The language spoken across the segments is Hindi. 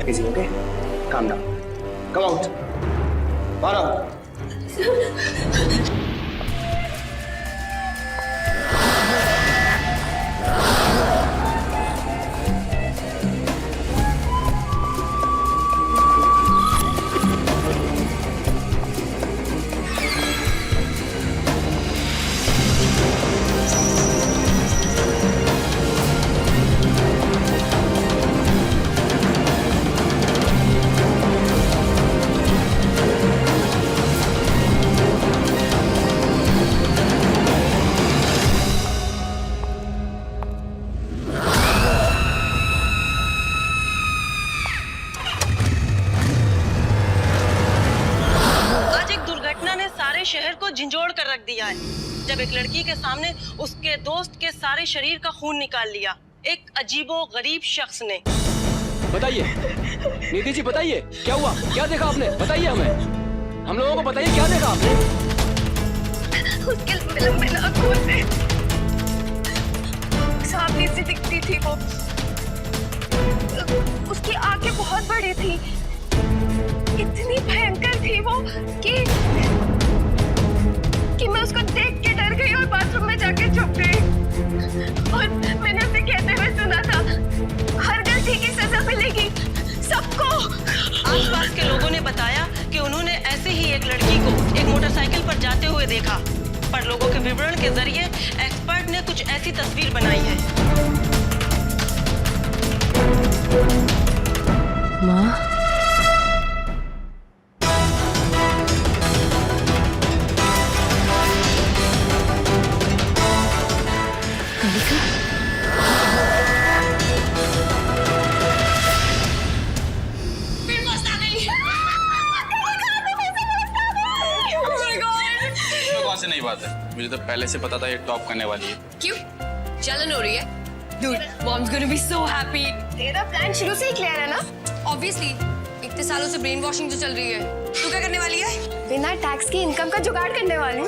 Take easy, okay? Calm down, come out, बाहर आओ। शहर को झंझोड़ कर रख दिया है जब एक लड़की के सामने उसके दोस्त के सारे शरीर का खून निकाल लिया एक अजीबो गरीब शख्स ने। बताइए नीति जी, बताइए क्या हुआ, क्या देखा आपने? बताइए हमें, हम लोगों को बताइए क्या देखा आपने? उसके लंबे नाखून से सांवली सी दिखती थी वो। उसकी आंखें बहुत बड़ी थी, इतनी भयंकर थी वो कि मैं उसको देख के डर गई और बाथरूम में जाके छुप गई। और मैंने उसे कहते हुए सुना था, हर गलती की सजा मिलेगी सबको। आसपास के लोगों ने बताया कि उन्होंने ऐसे ही एक लड़की को एक मोटरसाइकिल पर जाते हुए देखा, पर लोगों के विवरण के जरिए एक्सपर्ट ने कुछ ऐसी तस्वीर बनाई है। माँ, नहीं बात है, मुझे तो पहले से पता था ये टॉप करने वाली है। क्यों? जलन हो रही है? Dude, mom's gonna be so happy. तेरा प्लान शुरू से ही क्लियर है ना? Obviously, इतने सालों से ब्रेन वॉशिंग जो चल रही है। तू क्या करने वाली है? बिना टैक्स की इनकम का जुगाड़ करने वाली हूँ।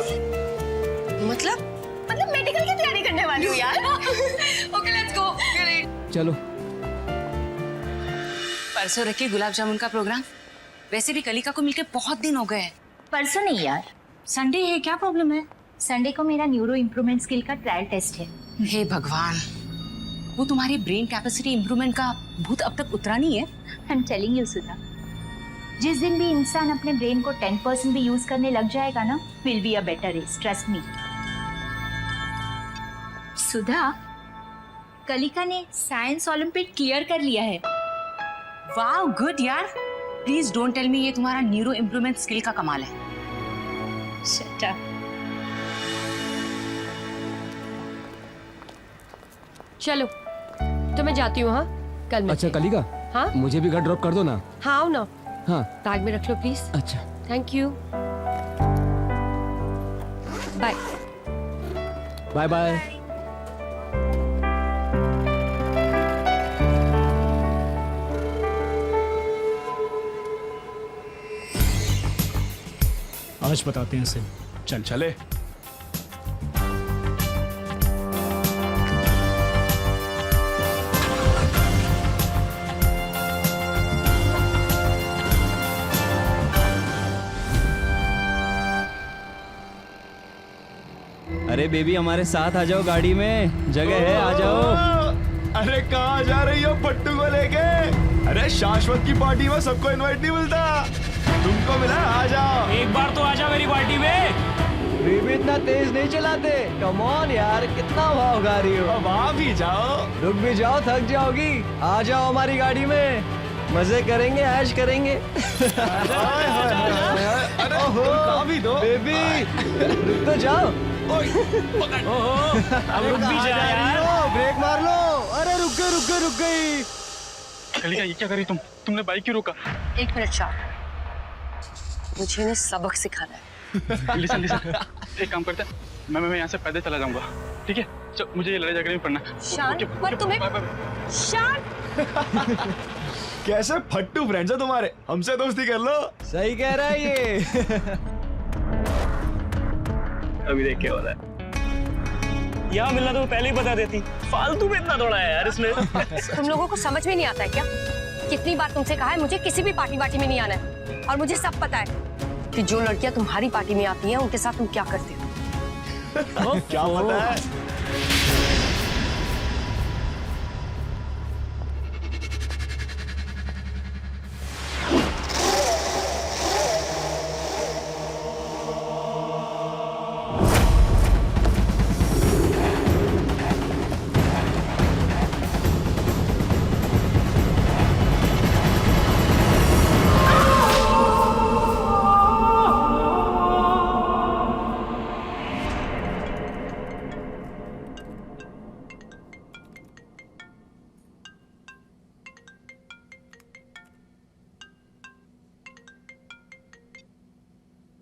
मतलब मेडिकल की तैयारी करने वाली हूँ यार। Okay, let's go. चलो। परसों रखिए गुलाब जामुन का प्रोग्राम। वैसे भी कलिका को मिलके बहुत दिन हो गए हैं। परसों नहीं यार, संडे है, क्या प्रॉब्लम है? संडे को मेरा न्यूरो इम्प्रूवमेंट स्किल का ट्रायल टेस्ट है। हे भगवान, वो तुम्हारी ब्रेन कैपेसिटी इम्प्रूवमेंट का भूत अब तक उतरा नहीं है। आई एम टेलिंग यू सुधा, जिस दिन भी इंसान अपने ब्रेन को 10% भी यूज करने लग जाएगा ना, will be a better race, trust me. Sudha, Kalika ने साइंस ओलंपियाड क्लियर कर लिया है। वाह, गुड यार। प्लीज डोंट टेल मी ये तुम्हारा न्यूरो इम्प्रूवमेंट स्किल का कमाल है। Shut up. चलो, तो मैं जाती हूँ। हाँ, कल मैं। अच्छा कलिका, हाँ, मुझे भी घर ड्रॉप कर दो ना। हाँ आओ ना। हाँ, बैग में रख लो प्लीज। अच्छा, thank you. Bye bye bye. आज बताते हैं इसे। चल चले। अरे बेबी हमारे साथ आ जाओ, गाड़ी में जगह है, आ जाओ। अरे कहाँ जा रही हो पट्टू को लेके? अरे शाश्वत की पार्टी में सबको इनवाइट नहीं मिलता, तुमको मिला, आ जाओ। एक बार तो आ जा मेरी पार्टी में। बेबी इतना तेज नहीं चलाते, कम ऑन यार, कितना भाव गा रही हो। वहाँ भी जाओ। रुक भी जाओ, थक जाओगी। आ जाओ हमारी गाड़ी में, मजे करेंगे, ऐश करेंगे। अरे कहाँ भी दो बेबी, रुक तो जाओ। अब रुक भी जा यार, ब्रेक मार लो। अरे रुक गई। कलिका ये क्या करी तुमने बाइक क्यों रोका? एक मिनट शांत, मुझे इन्हें सबक सिखाना है। लिसन एक काम करते हैं, मैं यहाँ से पैदल चला जाऊंगा, ठीक है? मुझे ये लड़ाई झगड़े में पड़ना। शांत, पर तुम्हें शांत। कैसे फट्टू फ्रेंड्स है तुम्हारे, हमसे दोस्ती कर लो। सही कह रहा है ये। अभी देख क्या हो रहा है। यहाँ मिलना तो पहले ही बता देती, फालतू में इतना दौड़ा है यार इसने। तुम लोगों को समझ में नहीं आता है क्या? कितनी बार तुमसे कहा है मुझे किसी भी पार्टी वार्टी में नहीं आना है, और मुझे सब पता है कि जो लड़कियां तुम्हारी पार्टी में आती हैं उनके साथ तुम क्या करते हो। क्या पता है?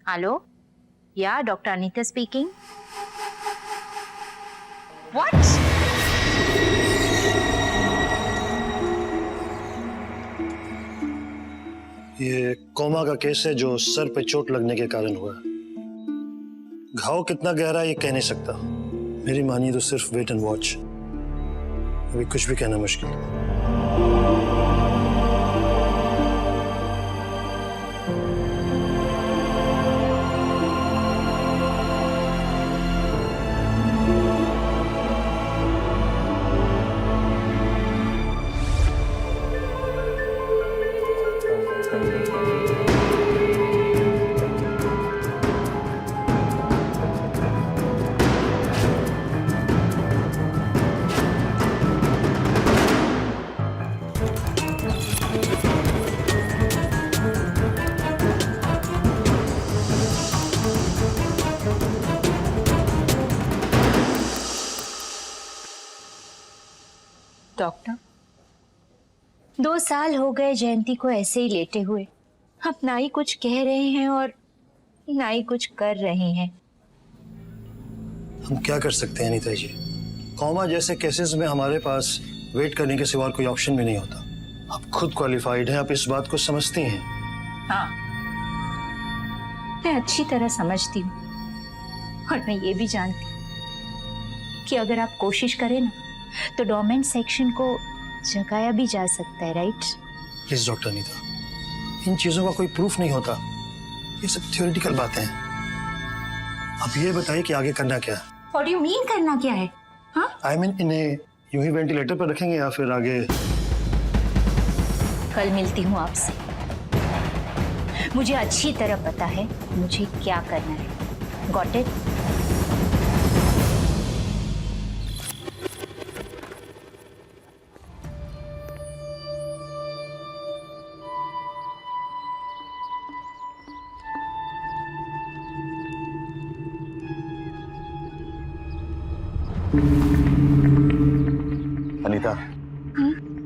हेलो, या डॉक्टर अनीता स्पीकिंग। व्हाट? ये कोमा का केस है जो सर पे चोट लगने के कारण हुआ। घाव कितना गहरा है ये कह नहीं सकता। मेरी मानिए तो सिर्फ वेट एंड वॉच। अभी कुछ भी कहना मुश्किल है। डॉक्टर, 2 साल हो गए जयंती को ऐसे ही लेटे हुए। अब ना ही कुछ कह रहे हैं और ना ही कुछ कर रहे हैं। हम क्या कर सकते हैं अनीता जी? कोमा जैसे केसेस में हमारे पास वेट करने के सिवा कोई ऑप्शन भी नहीं होता। आप खुद क्वालिफाइड हैं, आप इस बात को समझती हैं। हाँ, मैं अच्छी तरह समझती हूँ और मैं ये भी जानती हूँ कि अगर आप कोशिश करें ना तो डोमेन सेक्शन को जगाया भी जा सकता है, राइट? प्लीज डॉक्टर अनीता, इन चीजों का कोई प्रूफ नहीं होता। ये सब थ्योरेटिकल बातें हैं। अब ये बताइए कि आगे करना क्या है? What do you mean करना क्या है? हाँ? I mean, इन्हें यूं ही वेंटिलेटर पर रखेंगे या फिर आगे? कल मिलती हूँ आपसे। मुझे अच्छी तरह पता है मुझे क्या करना है। Got it? अनीता,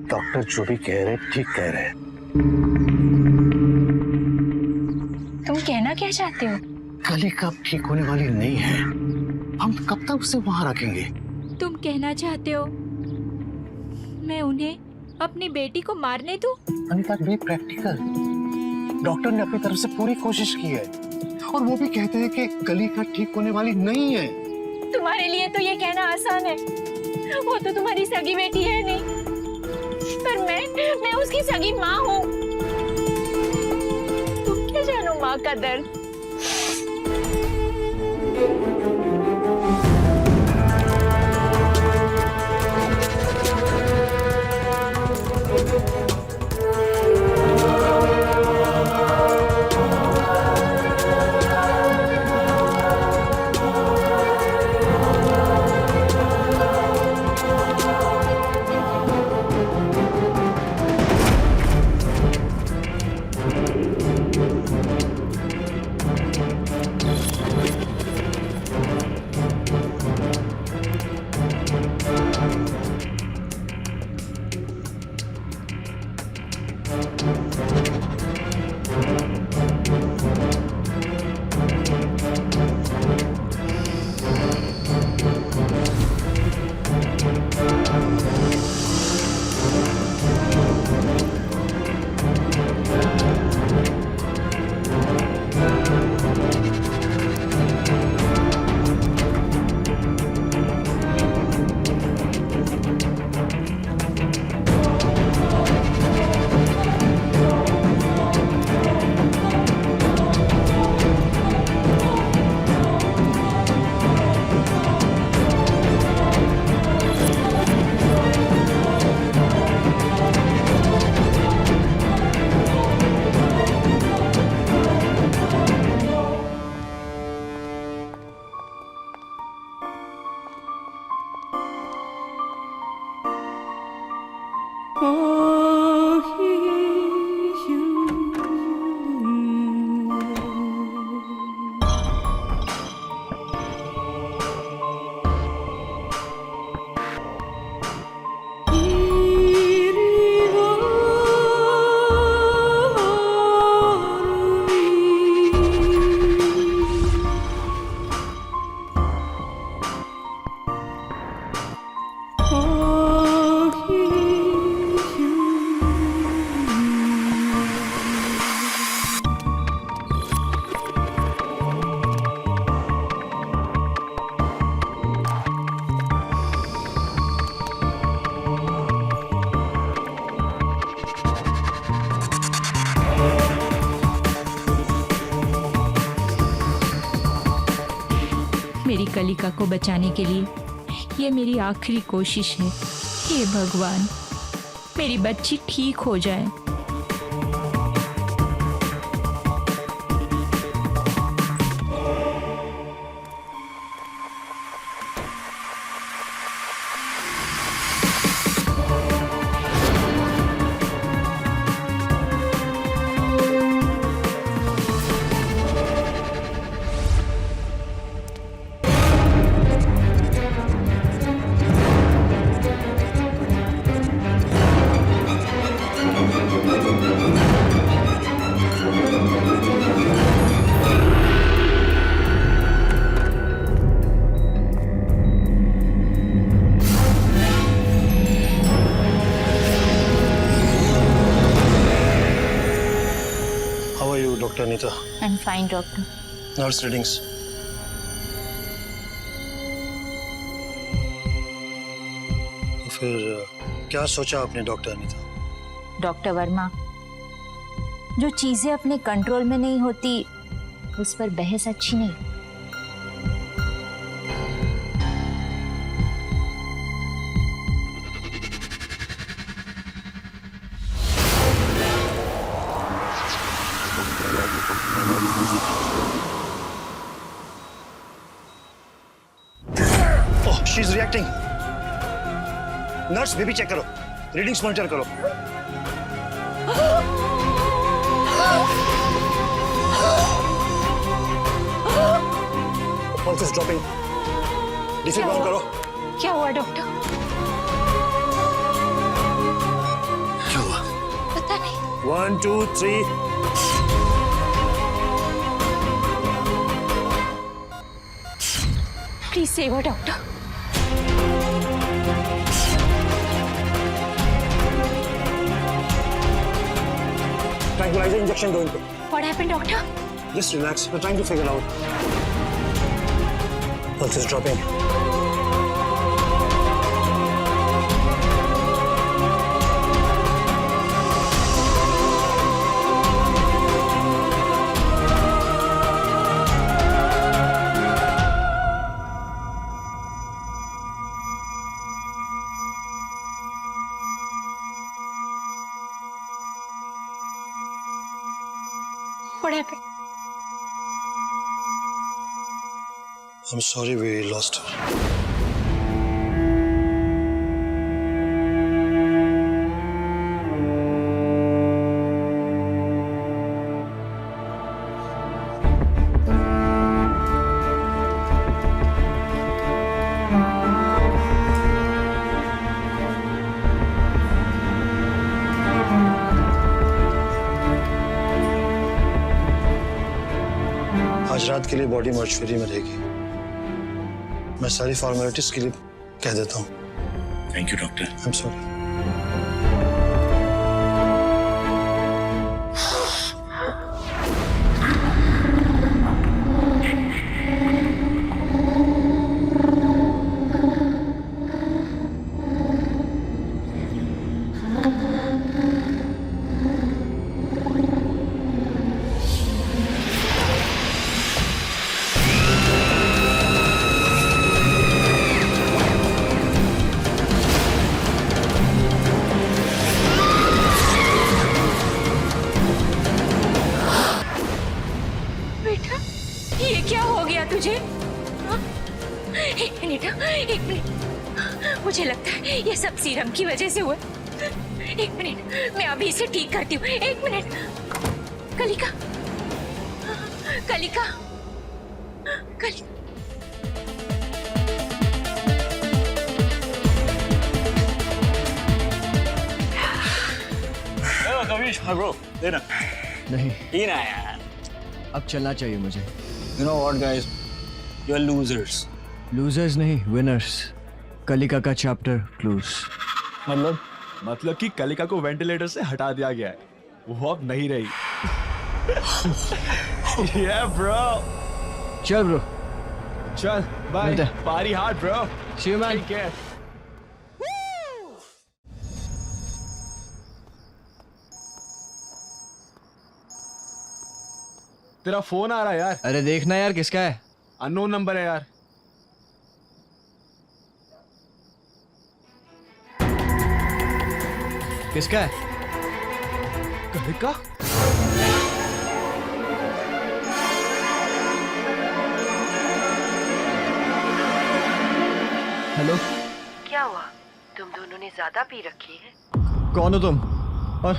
डॉक्टर जो भी कह रहे ठीक कह रहे हैं। तुम कहना क्या चाहते हो? कली कब ठीक होने वाली नहीं है। हम कब तक उसे वहां रखेंगे? तुम कहना चाहते हो मैं उन्हें अपनी बेटी को मारने दूं? Anita, be practical. डॉक्टर ने अपनी तरफ से पूरी कोशिश की है और वो भी कहते हैं कि कली का ठीक होने वाली नहीं है। तुम्हारे लिए तो ये कहना आसान है, वो तो तुम्हारी सगी बेटी है नहीं, पर मैं उसकी सगी माँ हूँ। तुम क्या जानो माँ का दर्द? कलिका को बचाने के लिए ये मेरी आखिरी कोशिश है। हे भगवान, मेरी बच्ची ठीक हो जाए। Doctor Anita? I am fine doctor. Nurse readings. तो फिर क्या सोचा आपने डॉक्टर अनीता? डॉक्टर वर्मा, जो चीजें अपने कंट्रोल में नहीं होती उस पर बहस अच्छी नहीं। Oh, she is reacting. Nurse BP check करो, रीडिंग्स मॉनिटर करो। Pulse is dropping. डिफिल डाउन करो। क्या हुआ डॉक्टर? क्या हुआ? पता नहीं। 1 2 3। Please save her doctor. Tranquilliser injection दो इनको। What happened, doctor? Just relax. We're trying to figure out. Pulse is dropping. What happened? I'm sorry we lost her. आज रात के लिए बॉडी मॉर्चुरी में रहेगी। मैं सारी फॉर्मेलिटीज के लिए कह देता हूँ। Thank you doctor. I am sorry. बेटा, ये क्या हो गया तुझे? हाँ? एक मिनट, एक मिनट। मुझे लगता है ये सब सीरम की वजह से हुआ। एक मिनट, मैं अभी इसे ठीक करती हूँ। एक मिनट। कलिका, कलिका, कलिका। कविश, हाँ ब्रो, देना। नहीं, पीना यार। अब चलना चाहिए मुझे। You know what, guys? You're losers. Losers नहीं, विनर्स। कलिका का चैप्टर क्लोज। मतलब कि कलिका को वेंटिलेटर से हटा दिया गया है, वो अब नहीं रही। Yeah, bro. चल ब्रो, चल बाय। मिलते हैं। पारी hard bro. See you, man. Take care. तेरा फोन आ रहा है यार। अरे देखना यार किसका है। अननोन नंबर है यार। किसका है? गले का? हेलो, क्या हुआ? तुम दोनों ने ज्यादा पी रखी है? कौन हो तुम? और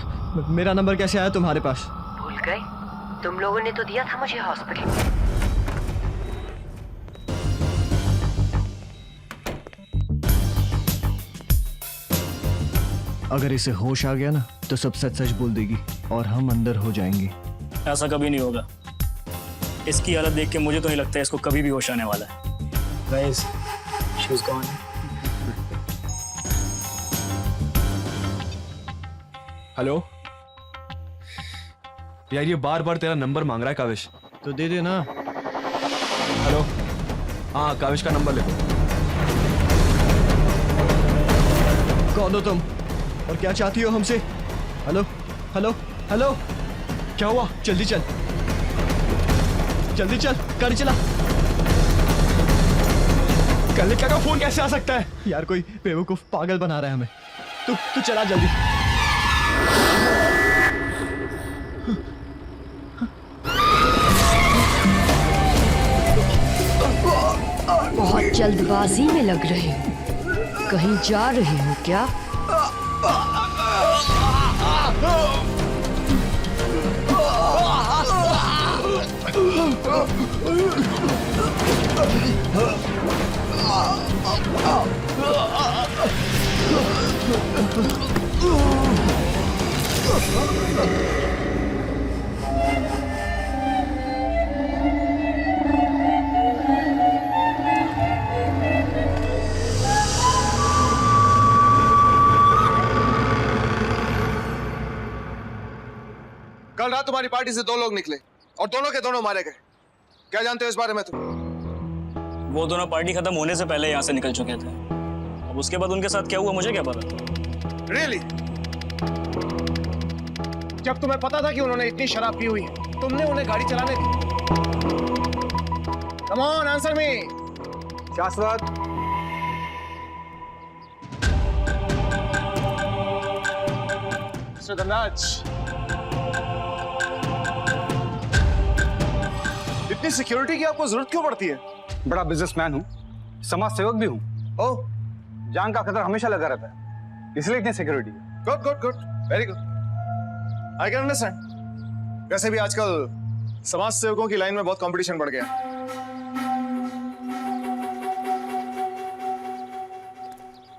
मेरा नंबर कैसे आया तुम्हारे पास? भूल गए? तुम लोगों ने तो दिया था मुझे हॉस्पिटल में। अगर इसे होश आ गया ना तो सब सच सच बोल देगी और हम अंदर हो जाएंगे। ऐसा कभी नहीं होगा। इसकी हालत देख के मुझे तो नहीं लगता है इसको कभी भी होश आने वाला है। Guys, she's gone. हेलो यार, ये बार बार तेरा नंबर मांग रहा है काविश। तो दे दे ना। हेलो, हाँ काविश का नंबर ले लो। कौन हो तुम और क्या चाहती हो हमसे? हेलो हेलो हेलो, क्या हुआ? जल्दी चल, जल्दी चल, गाड़ी चला। गले का फोन कैसे आ सकता है? यार कोई बेवकूफ पागल बना रहा है हमें। तू चला जल्दी। बहुत जल्दबाजी में लग रहे हो, कहीं जा रहे हो क्या? कल रात तुम्हारी पार्टी से 2 लोग निकले और दोनों के दोनों मारे गए। क्या जानते हो इस बारे में तुम? वो दोनों पार्टी खत्म होने से पहले यहाँ से निकल चुके थे। अब उसके बाद उनके साथ क्या हुआ मुझे क्या पता। Really? जब तुम्हें पता था कि उन्होंने इतनी शराब पी हुई है, तुमने उन्हें गाड़ी चलाने दी? Come on, answer me. शाश्वत, Mr. धनराज, इतनी सिक्योरिटी की आपको जरूरत क्यों पड़ती है? बड़ा बिजनेसमैन हूँ, समाज सेवक भी हूँ। ओह, जान का खतरा हमेशा लगा रहता है, इसलिए इतनी सिक्योरिटी है। Good good good, very good, I can understand. वैसे भी आजकल समाज सेवकों की लाइन में बहुत कंपटीशन बढ़ गया।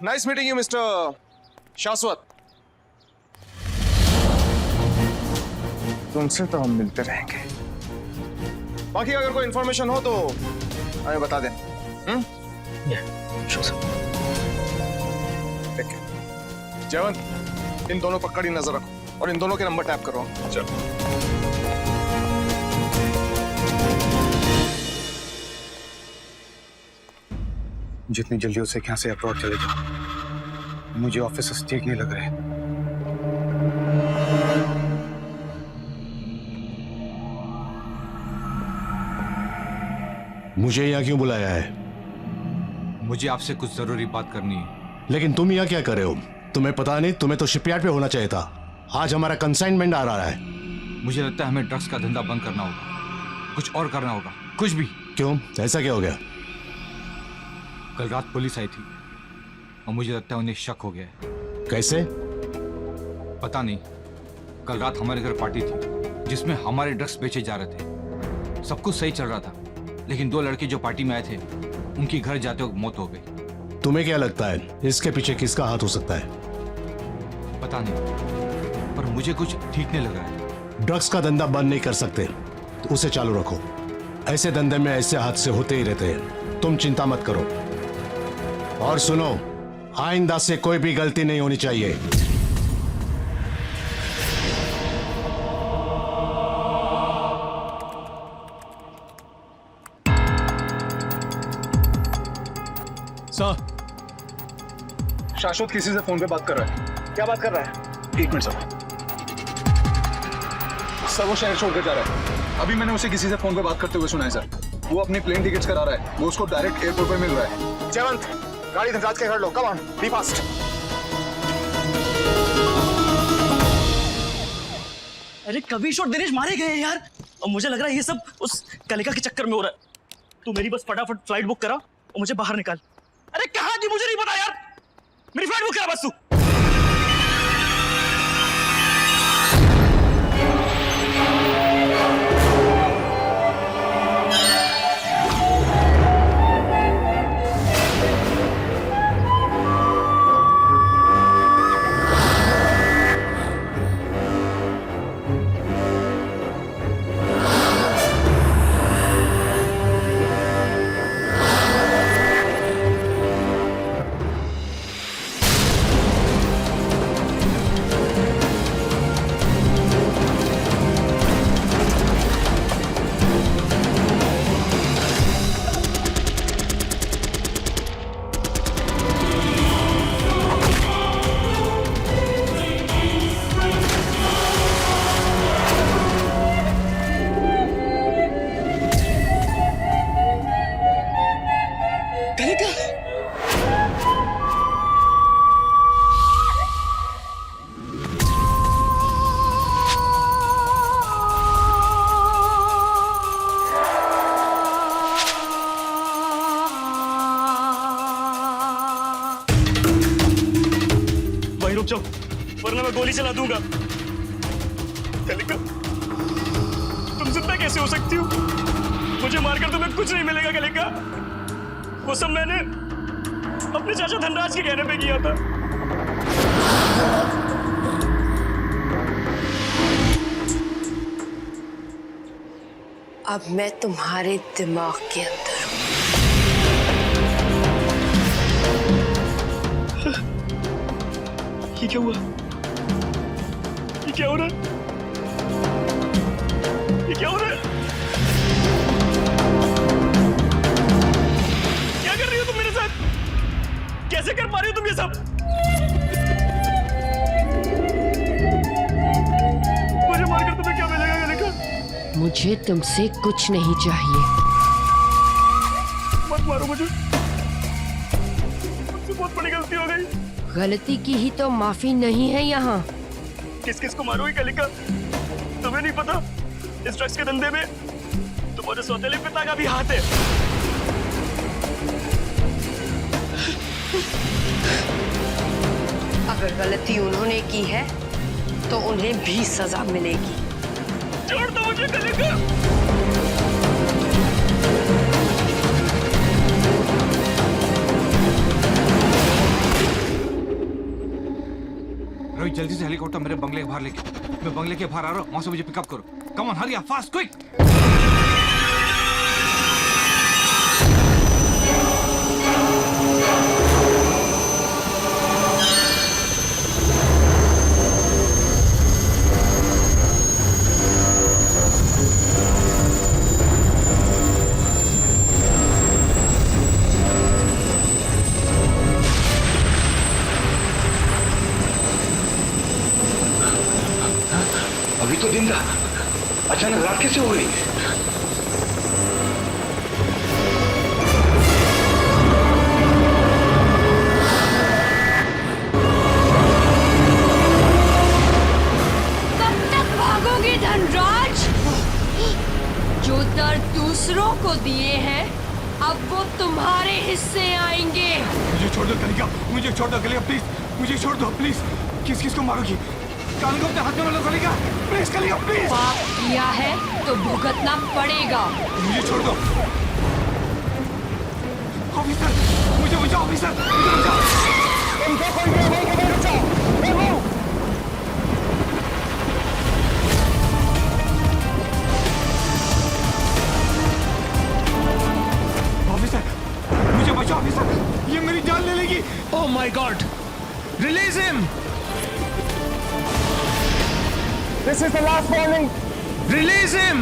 नाइस मीटिंग यू मिस्टर शाश्वत। तुमसे तो हम मिलते रहेंगे। बाकी अगर कोई इंफॉर्मेशन हो तो हमें बता दें। ठीक है जयवंत, इन दोनों पर कड़ी नजर रखो और इन दोनों के नंबर टैप करो। चलो जितनी जल्दी हो सके यहाँ से अब्रॉड चले जाओ। मुझे ऑफिस ठीक नहीं लग रहे। मुझे यहाँ क्यों बुलाया है? मुझे आपसे कुछ जरूरी बात करनी है। लेकिन तुम यहाँ क्या कर रहे हो? तुम्हें पता नहीं, तुम्हें तो शिपयार्ड पे होना चाहिए था। आज हमारा कंसाइनमेंट आ रहा है। मुझे लगता है हमें ड्रग्स का धंधा बंद करना होगा, कुछ और करना होगा, कुछ भी। क्यों, ऐसा क्या हो गया? कल रात पुलिस आई थी और मुझे लगता है उन्हें शक हो गया है। कैसे? पता नहीं, कल रात हमारे घर पार्टी थी जिसमें हमारे ड्रग्स बेचे जा रहे थे। सब कुछ सही चल रहा था, लेकिन 2 लड़के जो पार्टी में आए थे उनकी घर जाते वक्त मौत हो गई। तुम्हें क्या लगता है इसके पीछे किसका हाथ हो सकता है? पता नहीं, पर मुझे कुछ ठीक नहीं लग रहा है। ड्रग्स का धंधा बंद नहीं कर सकते तो उसे चालू रखो। ऐसे धंधे में ऐसे हादसे होते ही रहते हैं, तुम चिंता मत करो। और सुनो, आइंदा से कोई भी गलती नहीं होनी चाहिए। सर, शाश्वत किसी से फोन पे बात कर रहा है। क्या बात कर रहा है? 1 मिनट सर, वो शहर छोड़कर जा रहा है। अभी मैंने उसे किसी से फोन पे बात करते हुए सुना है सर। वो अपनी प्लेन टिकट्स करा रहा है, वो उसको डायरेक्ट एयरपोर्ट पे मिल रहा है। जयवंत, गाड़ी धनराज के घर लो। Come on, be fast. अरे कविश और दिनेश मारे गए हैं यार, और मुझे लग रहा है ये सब उस कलिका के चक्कर में हो रहा है। तू मेरी बस फटाफट फ्लाइट बुक करा और मुझे बाहर निकाल। अरे कहाँ की मुझे नहीं पता यार, मेरी फ्लाइट बुक करा बस तू। रुक जाओ वरना मैं गोली चला दूंगा। कलिका, तुम जिंदा कैसे हो सकती हो? मुझे मारकर तुम्हें कुछ नहीं मिलेगा कलिका। वो सब मैंने अपने चाचा धनराज के कहने पे किया था। अब मैं तुम्हारे दिमाग के अंदर हूं। ये क्या हुआ? ये क्या हो रहा है? ये क्या हो रहा है? क्या कर रही हो तुम मेरे साथ? कैसे कर पा रही हो तुम ये सब? मुझे मारकर तुम्हें क्या मिलेगा कलिका? मुझे तुमसे कुछ नहीं चाहिए। मत मारो मुझे, मुझसे बहुत बड़ी गलती हो गई। गलती की ही तो माफी नहीं है यहाँ। किस किस को मारोगी कलिका? तुम्हें नहीं पता इस ड्रग्स के धंधे में तुम्हारे सौतेले पिता का भी हाथ है। अगर गलती उन्होंने की है तो उन्हें भी सजा मिलेगी। छोड़ दो मुझे कलिका। रवि जल्दी से हेलीकॉप्टर मेरे बंगले के बाहर लेके, मैं बंगले के बाहर आ रहा हूँ, वहां से मुझे पिकअप करो। Come on hurry up fast quick. अभी तो दिन था, अचानक रात कैसे हो गई? कब तक भागोगे धनराज? जो दर्द दूसरों को दिए हैं अब वो तुम्हारे हिस्से आएंगे। मुझे छोड़ दो कलिका, मुझे छोड़ दो कलिका प्लीज, मुझे छोड़ दो प्लीज। किस किस को मारोगी? कान को अपने हाथ में लो कलिका, प्लीज कलिका प्लीज। पाप किया है तो भुगतना पड़ेगा। मुझे छोड़ दो ऑफिसर, मुझे बचाओ ऑफिसर, मुझे बचाओ। इनको कोई नहीं बचाओ। ऑफिसर मुझे बचाओ ऑफिसर, ये मेरी जान ले लेगी। Oh my God, release him. This is the last warning. Release him.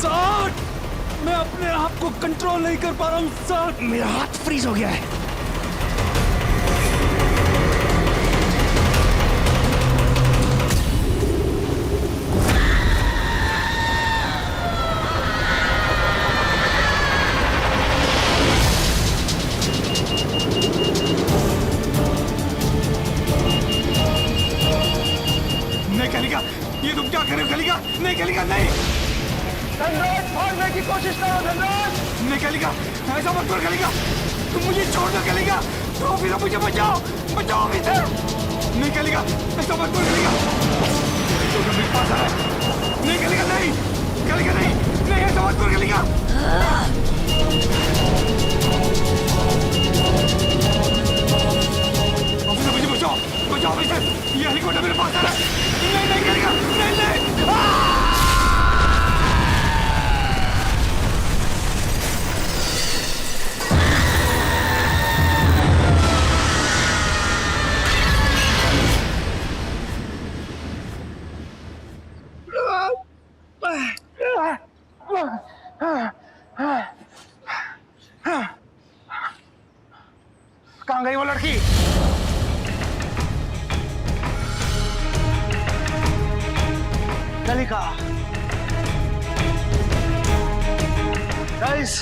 Sir, मैं अपने आप को कंट्रोल नहीं कर पा रहा हूँ सर, मेरा हाथ फ्रीज हो गया है। नहीं। धनराज भागने की कोशिश करो धनराज। नहीं कलिका, ऐसा मत कर कलिका, तुम मुझे छोड़ दो कलिका, तो फिर मुझे बचाओ, बचाओ मुझे। नहीं कलिका, ऐसा मत कर कलिका, तो मेरे पास आ रहा है। नहीं कलिका नहीं, कलिका नहीं, नहीं ऐसा मत कर कलिका। मुझे बचाओ, बचाओ मुझे, ये हेलीकॉप्टर मेरे पास आ रहा है। नहीं नहीं कलिका, नहीं नहीं। कहाँ गई वो लड़की? कलिका। गाइस,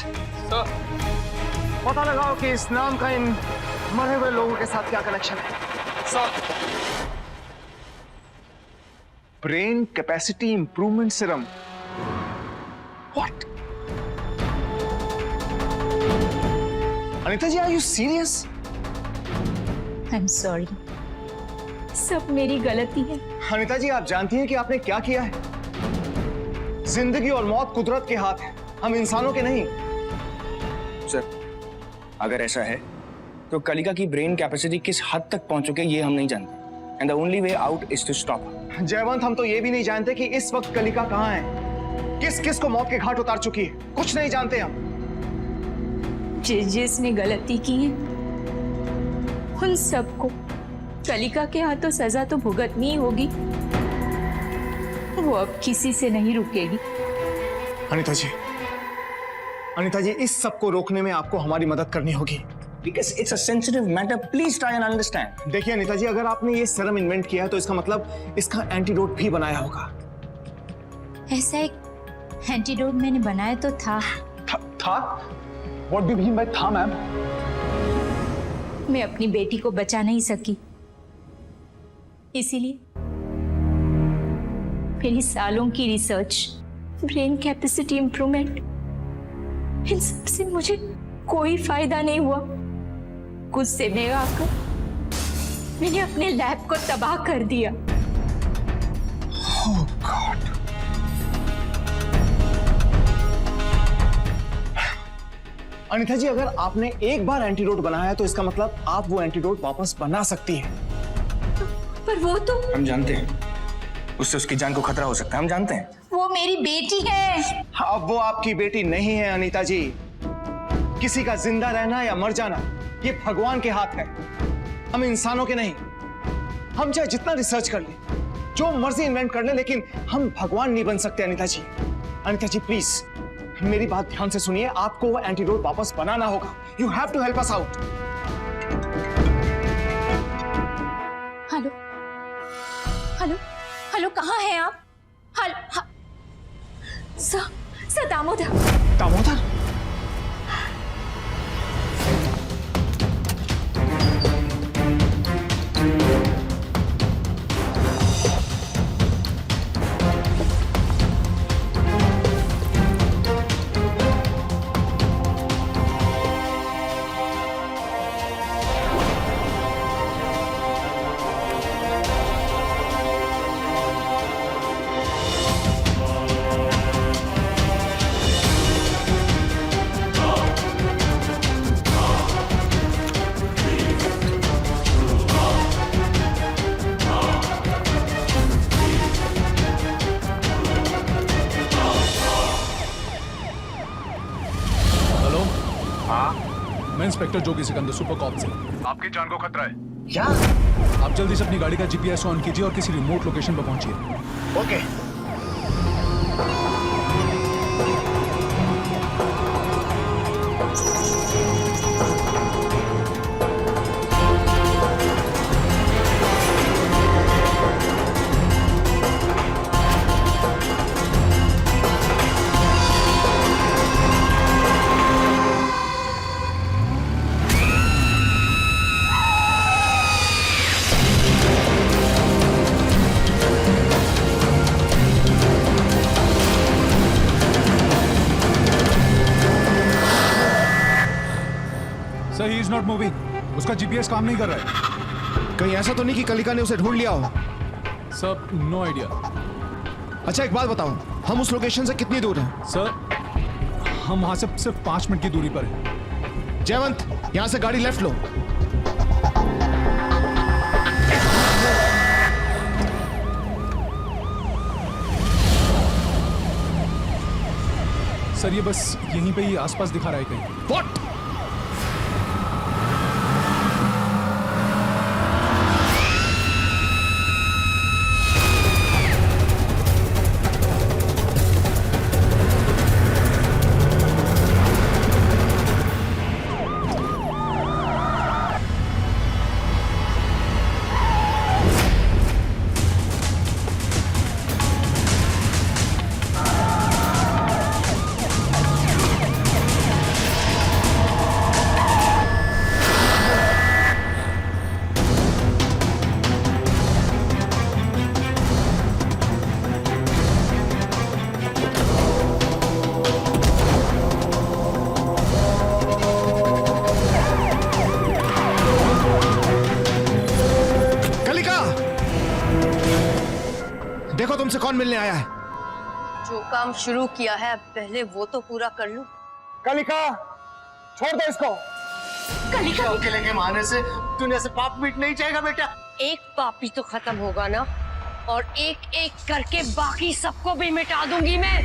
पता लगाओ कि इस नाम का इन मरे हुए लोगों के साथ क्या कनेक्शन है। Brain capacity improvement serum. What? Anita ji, are you serious? I am sorry, सब मेरी गलती है। अनीता जी, आप जानती हैं कि आपने क्या किया है? जिंदगी और मौत कुदरत के हाथ है, हम इंसानों के नहीं। सर, अगर ऐसा है तो कलिका की ब्रेन कैपेसिटी किस हद तक पहुंच चुकी है ये हम नहीं जानते। And the only way out is to stop. Jaywant, हम तो ये भी नहीं जानते कि इस वक्त कलिका कहाँ है, किस किस को मौत के घाट उतार चुकी है, कुछ नहीं जानते हम। जिसने गलती की है उन सबको कलिका के हाथों सजा तो भुगतनी ही होगी। वो अब किसी से नहीं रुकेगी। अनीता जी, इस सब को रोकने में आपको हमारी मदद करनी होगी। Because it's a sensitive matter, please try and understand. देखिए अनीता जी, अगर आपने ये सीरम इन्वेंट किया है तो इसका मतलब इसका एंटीडोट भी बनाया होगा। ऐसा एक एंटीडोट मैंने बनाया तो था। What do you mean by था मैम? मैं अपनी बेटी को बचा नहीं सकी, इसीलिए मेरी सालों की रिसर्च, ब्रेन कैपेसिटी इंप्रूवमेंट, इन सब से मुझे कोई फायदा नहीं हुआ। गुस्से में आकर मैंने अपने लैब को तबाह कर दिया। Oh God. अनीता जी, अगर आपने एक बार एंटीडोट बनाया है तो इसका मतलब आप वो एंटीडोट वापस बना सकती हैं। पर वो तो हम जानते हैं उससे उसकी जान को खतरा हो सकता है, हम जानते हैं। वो मेरी बेटी है। अब वो आपकी बेटी नहीं है अनीता जी। किसी का जिंदा रहना या मर जाना ये भगवान के हाथ है, हम इंसानों के नहीं। हम चाहे जितना रिसर्च कर ले, जो मर्जी इन्वेंट कर ले, लेकिन हम भगवान नहीं बन सकते अनीता जी। अनीता जी प्लीज मेरी बात ध्यान से सुनिए, आपको वो एंटीडोट वापस बनाना होगा। You have to help us out. Hello hello hello, कहाँ हैं आप? Hello sir Damodar. दामोदर? मैं inspector Jogi Sikandar, super cop से। आपकी जान को खतरा है। क्या? आप जल्दी से अपनी गाड़ी का जीपीएस ऑन कीजिए और किसी रिमोट लोकेशन पर पहुंचिए। ओके। Not moving. उसका जीपीएस काम नहीं कर रहा है। कहीं ऐसा तो नहीं कि कलिका ने उसे ढूंढ लिया हो? Sir no idea. अच्छा एक बात बताओ, हम उस लोकेशन से कितनी दूर हैं? सर हम वहां से सिर्फ 5 मिनट की दूरी पर हैं। जयवंत, यहां से गाड़ी लेफ्ट लो। सर ये बस यहीं पे ही आसपास दिखा रहा है कहीं। What? देखो तुमसे कौन मिलने आया है। जो काम शुरू किया है पहले वो तो पूरा कर लूं। कलिका, छोड़ दो इसको। कलिका अकेले के मारने से दुनिया से पाप मिट नहीं जाएगा बेटा। एक पापी तो खत्म होगा ना, और एक एक करके बाकी सबको भी मिटा दूंगी मैं।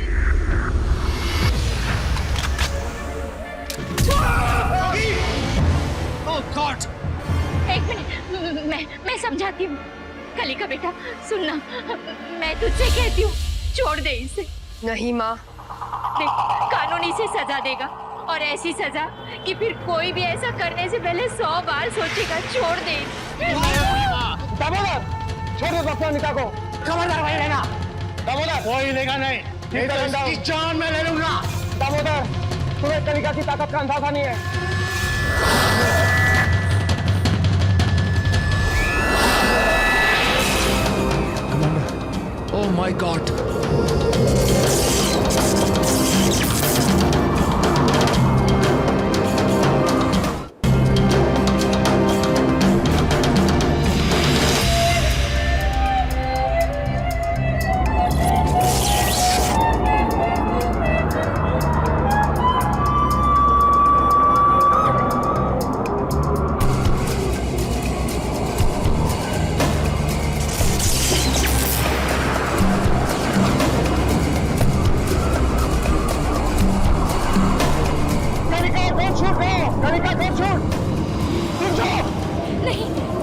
Oh God! एक मिनट, मैं समझाती हूँ। कलिका बेटा सुनना, मैं तुझसे कहती हूँ छोड़ दे इसे। नहीं माँ। देख, कानून इसे सजा देगा, और ऐसी सजा कि फिर कोई भी ऐसा करने से पहले 100 बार सोचेगा। छोड़ दे। दामोदर, छोड़ दो डॉक्टर अनिता को। खबरदार भाई रहना। दामोदर, कोई लेगा नहीं, नहीं तो इसकी जान मैं ले लूंगा। दामोदर, तुम्हें कलिका की ताकत का अंदाजा नहीं है। Oh my God!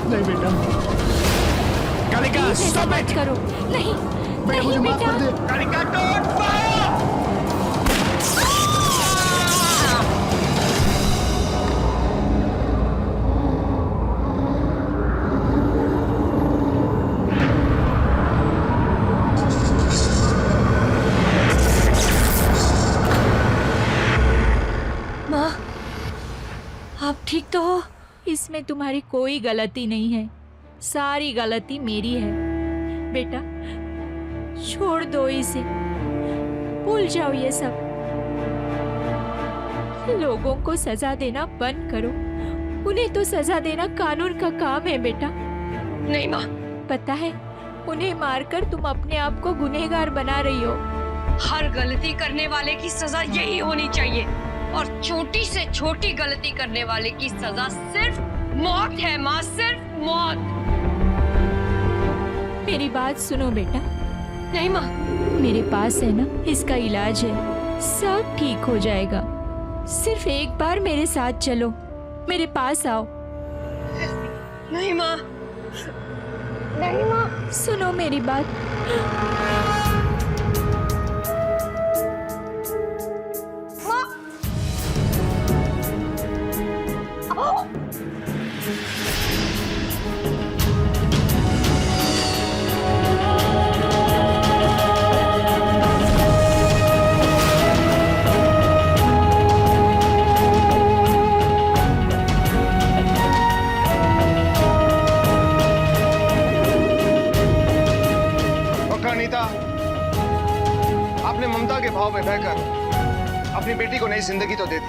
नहीं बेटा, कलिका स्टॉप इट करो। नहीं बेटा मुझे माफ कर दे। कलिका डोंट फायर। माँ, आप ठीक तो हो? इसमें तुम्हारी कोई गलती नहीं है, सारी गलती मेरी है। बेटा छोड़ दो इसे, भूल जाओ ये सब। लोगों को सजा देना बंद करो, उन्हें तो सजा देना कानून का काम है बेटा। नहीं माँ। पता है, उन्हें मारकर तुम अपने आप को गुनहगार बना रही हो। हर गलती करने वाले की सजा यही होनी चाहिए, और छोटी से छोटी गलती करने वाले की सजा सिर्फ मौत है माँ, सिर्फ मौत। मेरी बात सुनो बेटा। नहीं माँ। मेरे पास है ना, इसका इलाज है, सब ठीक हो जाएगा। सिर्फ एक बार मेरे साथ चलो, मेरे पास आओ। नहीं माँ, नहीं माँ। सुनो मेरी बात। आपने ममता के भाव में बहकर अपनी बेटी को नई जिंदगी तो दे दी,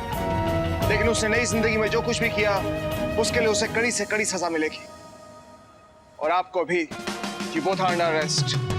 लेकिन उसने नई जिंदगी में जो कुछ भी किया उसके लिए उसे कड़ी से कड़ी सजा मिलेगी। और आपको भी, you both are under arrest.